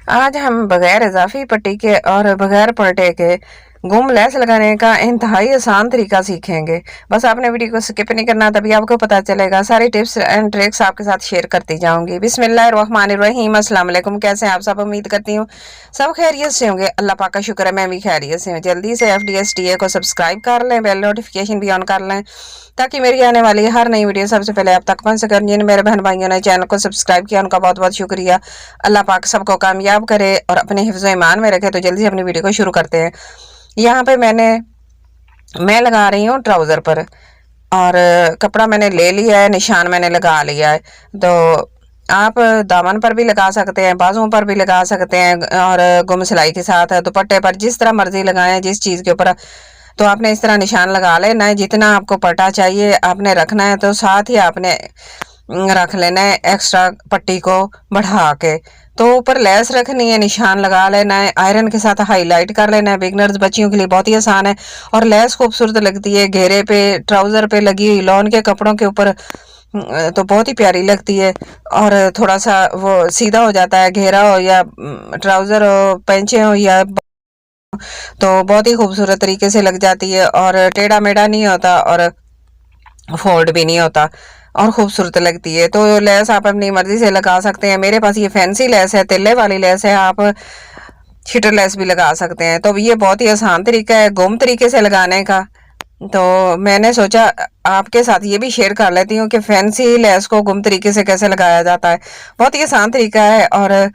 आज हम बगैर इजाफी पट्टी के और बगैर पलटे के गुम लेस लगाने का इंतहाई आसान तरीका सीखेंगे। बस आपने वीडियो को स्किप नहीं करना, तभी आपको पता चलेगा। सारी टिप्स एंड ट्रिक्स आपके साथ शेयर करती जाऊंगी। बिस्मिल्लाहिर्रहमानिर्रहीम। अस्सलाम वालेकुम। कैसे हैं आप सब? उम्मीद करती हूँ सब खैरियत से होंगे। अल्लाह पाक का शुक्र है मैं भी खैरियत से हूँ। जल्दी से FDSTA को सब्सक्राइब कर लें, बेल नोटिफिकेशन भी ऑन कर लें ताकि मेरी आने वाली हर नई वीडियो सबसे पहले आप तक पहुंच सके। जिन मेरे बहन भाइयों ने चैनल को सब्सक्राइब किया उनका बहुत बहुत शुक्रिया। अल्लाह पाक सबको कामयाब करे और अपने हिफ्ज़ ईमान में रखे। तो जल्दी से अपनी वीडियो को शुरू करते हैं। यहाँ पे मैं लगा रही हूँ ट्राउज़र पर, और कपड़ा मैंने ले लिया है, निशान मैंने लगा लिया है। तो आप दामन पर भी लगा सकते हैं, बाजुओं पर भी लगा सकते हैं, और गुम सिलाई के साथ दुपट्टे पर जिस तरह मर्जी लगाएं, जिस चीज़ के ऊपर। तो आपने इस तरह निशान लगा लेना है। जितना आपको पट्टा चाहिए आपने रखना है, तो साथ ही आपने रख लेना है एक्स्ट्रा पट्टी को बढ़ा के। तो ऊपर लेस रखनी है, निशान लगा लेना है, आयरन के साथ हाईलाइट कर लेना है। बिगनर्स बच्चियों के लिए बहुत ही आसान है और लेस खूबसूरत लगती है। घेरे पे, ट्राउजर पे लगी हुई लॉन के कपड़ों के ऊपर तो बहुत ही प्यारी लगती है। और थोड़ा सा वो सीधा हो जाता है, घेरा हो या ट्राउजर हो, पैंचे हो या, तो बहुत ही खूबसूरत तरीके से लग जाती है और टेढ़ा मेढ़ा नहीं होता और फोल्ड भी नहीं होता और खूबसूरत लगती है। तो लेस आप अपनी मर्जी से लगा सकते हैं। मेरे पास ये फैंसी लेस है, तिल्ले वाली लेस है। आप शिटर लेस भी लगा सकते हैं। तो ये बहुत ही आसान तरीका है गुम तरीके से लगाने का। तो मैंने सोचा आपके साथ ये भी शेयर कर लेती हूँ कि फैंसी लेस को गुम तरीके से कैसे लगाया जाता है। बहुत ही आसान तरीका है और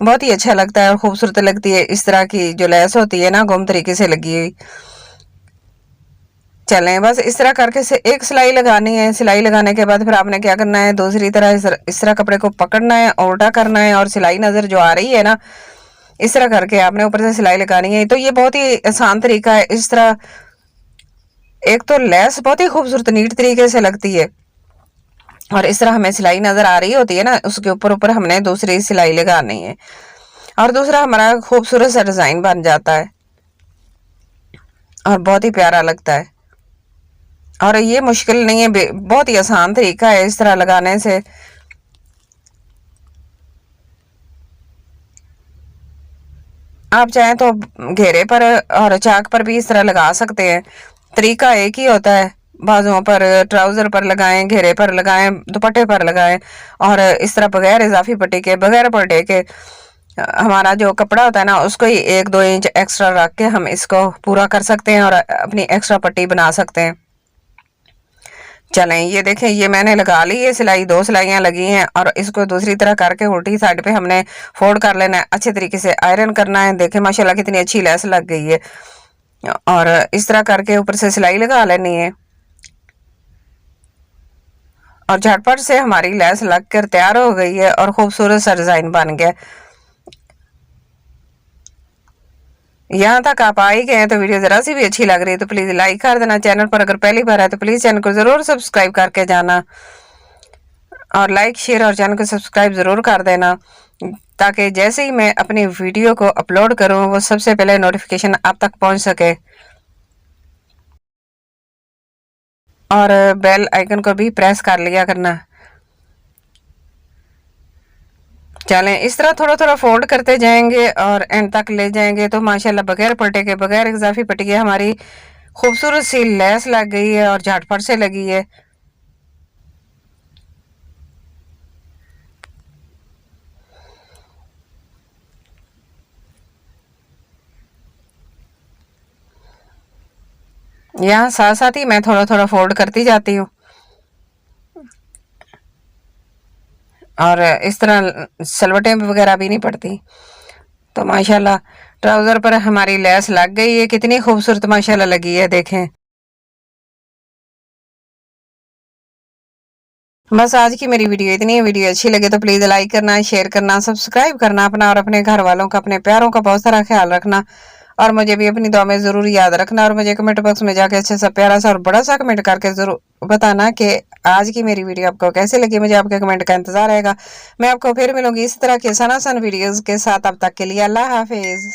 बहुत ही अच्छा लगता है और खूबसूरत लगती है। इस तरह की जो लेस होती है ना, गुम तरीके से लगी हुई। चलें, बस इस तरह करके से एक सिलाई लगानी है। सिलाई लगाने के बाद फिर आपने क्या करना है, दूसरी तरह इस तरह कपड़े को पकड़ना है, उल्टा करना है, और सिलाई नजर जो आ रही है ना, इस तरह करके आपने ऊपर से सिलाई लगानी है। तो ये बहुत ही आसान तरीका है। इस तरह एक तो लेस बहुत ही खूबसूरत नीट तरीके से लगती है और इस तरह हमें सिलाई नजर आ रही होती है ना, उसके ऊपर ऊपर हमने दूसरी सिलाई लगानी है और दूसरा हमारा खूबसूरत सा डिजाइन बन जाता है और बहुत ही प्यारा लगता है। और ये मुश्किल नहीं है, बहुत ही आसान तरीका है इस तरह लगाने से। आप चाहें तो घेरे पर और चाक पर भी इस तरह लगा सकते हैं। तरीका एक ही होता है। बाजुओं पर, ट्राउजर पर लगाएं, घेरे पर लगाएं, दुपट्टे पर लगाएं, और इस तरह बगैर इजाफी पट्टी के, बगैर पट्टे के हमारा जो कपड़ा होता है ना, उसको ही 1-2 इंच एक्स्ट्रा रख के हम इसको पूरा कर सकते हैं और अपनी एक्स्ट्रा पट्टी बना सकते हैं। चलें, ये देखें, ये मैंने लगा ली है सिलाई, 2 सिलाइयाँ लगी हैं और इसको दूसरी तरह करके उल्टी साइड पे हमने फोल्ड कर लेना है। अच्छे तरीके से आयरन करना है। देखें माशाल्लाह कितनी अच्छी लेस लग गई है। और इस तरह करके ऊपर से सिलाई लगा लेनी है और झटपट से हमारी लेस लग कर तैयार हो गई है और खूबसूरत सा डिजाइन बन गया। यहाँ तक आप आ ही गए हैं तो वीडियो जरा सी भी अच्छी लग रही है तो प्लीज लाइक कर देना। चैनल पर अगर पहली बार है तो प्लीज चैनल को जरूर सब्सक्राइब करके जाना और लाइक, शेयर और चैनल को सब्सक्राइब जरूर कर देना ताकि जैसे ही मैं अपनी वीडियो को अपलोड करूं वो सबसे पहले नोटिफिकेशन आप तक पहुंच सके। और बेल आइकन को भी प्रेस कर लिया करना। चलें, इस तरह थोड़ा थोड़ा फोल्ड करते जाएंगे और एंड तक ले जाएंगे तो माशाल्लाह बगैर पट्टे के, बगैर इजाफी पट्टी के हमारी खूबसूरत सी लेस लग गई है और झटपट से लगी है। यहाँ साथ साथ ही मैं थोड़ा थोड़ा फोल्ड करती जाती हूँ और इस तरह सलवटें वगैरह भी नहीं पड़ती। तो माशाल्लाह ट्राउजर पर हमारी लेस लग गई है। कितनी खूबसूरत माशाल्लाह लगी है, देखें। बस आज की मेरी वीडियो इतनी है। वीडियो अच्छी लगे तो प्लीज लाइक करना, शेयर करना, सब्सक्राइब करना अपना और अपने घर वालों का, अपने प्यारों का बहुत सारा ख्याल रखना और मुझे भी अपनी दुआ में जरूर याद रखना। और मुझे कमेंट बॉक्स में जाके अच्छा सा प्यारा सा और बड़ा सा कमेंट करके जरूर बताना कि आज की मेरी वीडियो आपको कैसे लगी। मुझे आपके कमेंट का इंतजार रहेगा। मैं आपको फिर मिलूंगी इस तरह के आसान आसान वीडियोज के साथ। अब तक के लिए अल्लाह हाफिज।